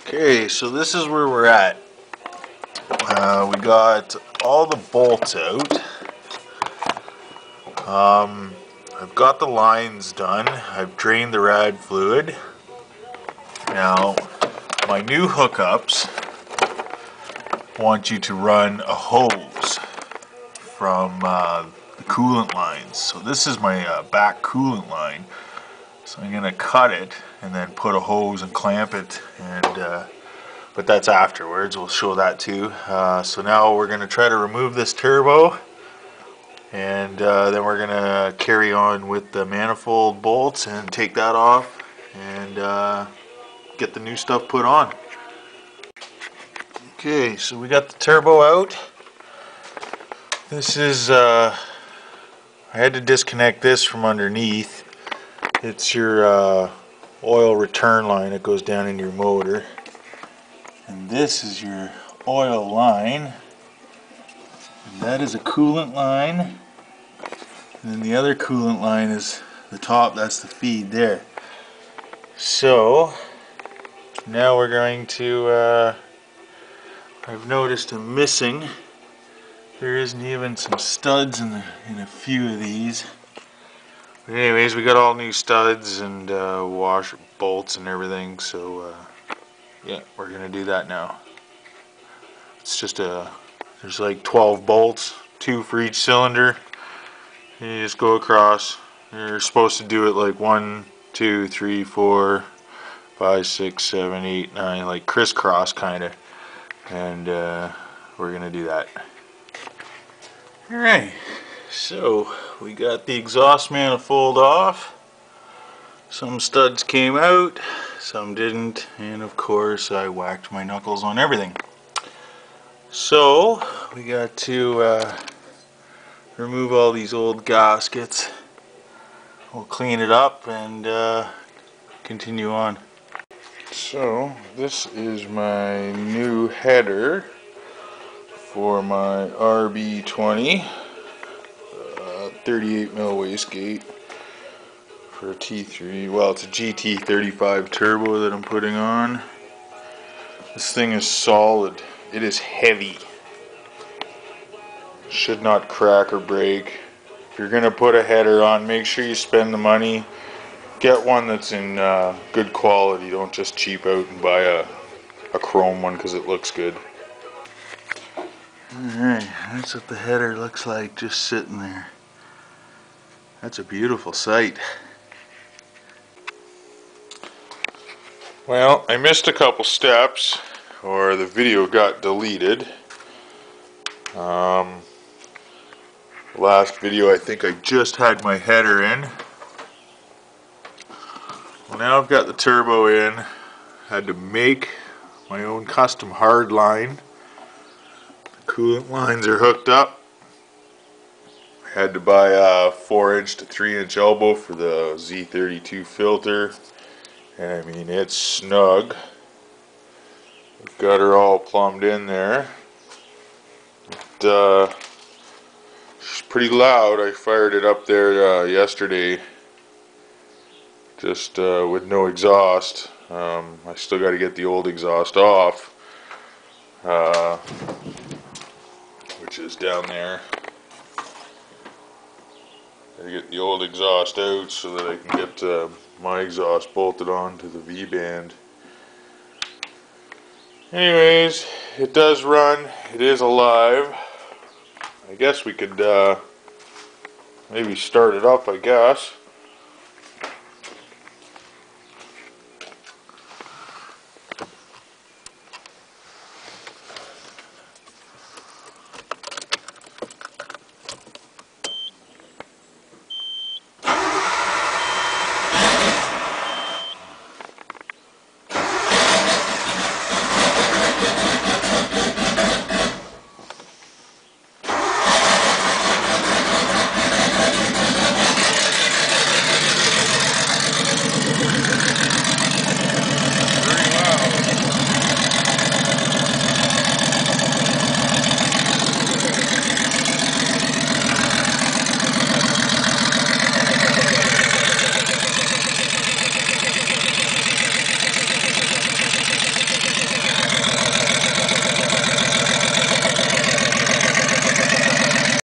Okay, so this is where we're at. We got all the bolts out. I've got the lines done. I've drained the rad fluid. Now, my new hookups want you to run a hose from the coolant lines. So this is my back coolant line. So I'm gonna cut it and then put a hose and clamp it, and but that's afterwards. We'll show that too. So now we're gonna try to remove this turbo, and then we're gonna carry on with the manifold bolts and take that off and get the new stuff put on. Okay, so we got the turbo out. This is I had to disconnect this from underneath. It's your oil return line that goes down into your motor, and this is your oil line, and that is a coolant line, and then the other coolant line is the top. That's the feed there. So now we're going to I've noticed I'm missing, there isn't even some studs in a few of these. But anyways, we got all new studs and washer bolts and everything, so yeah, we're gonna do that now. It's just there's like 12 bolts, 2 for each cylinder. You just go across. You're supposed to do it like 1, 2, 3, 4, 5, 6, 7, 8, 9, like crisscross kind of, and we're gonna do that. Alright, so we got the exhaust manifold off. Some studs came out, some didn't, and of course I whacked my knuckles on everything. So we got to remove all these old gaskets. We'll clean it up and continue on. So this is my new header for my RB20 38 mil wastegate for a T3. Well, it's a GT35 turbo that I'm putting on. This thing is solid. It is heavy. Should not crack or break. If you're gonna put a header on, make sure you spend the money. Get one that's in good quality. Don't just cheap out and buy a chrome one because it looks good. Alright, that's what the header looks like, just sitting there. That's a beautiful sight. Well, I missed a couple steps, or the video got deleted. Last video I think I just had my header in. Well, now I've got the turbo in. Had to make my own custom hard line. The coolant lines are hooked up. I had to buy a 4-inch to 3-inch elbow for the Z32 filter. And I mean, it's snug. We've got her all plumbed in there. She's pretty loud. I fired it up there yesterday, just with no exhaust. I still got to get the old exhaust off, which is down there. Gotta get the old exhaust out so that I can get my exhaust bolted on to the V-band. Anyways, it does run. It is alive. I guess we could maybe start it up, I guess.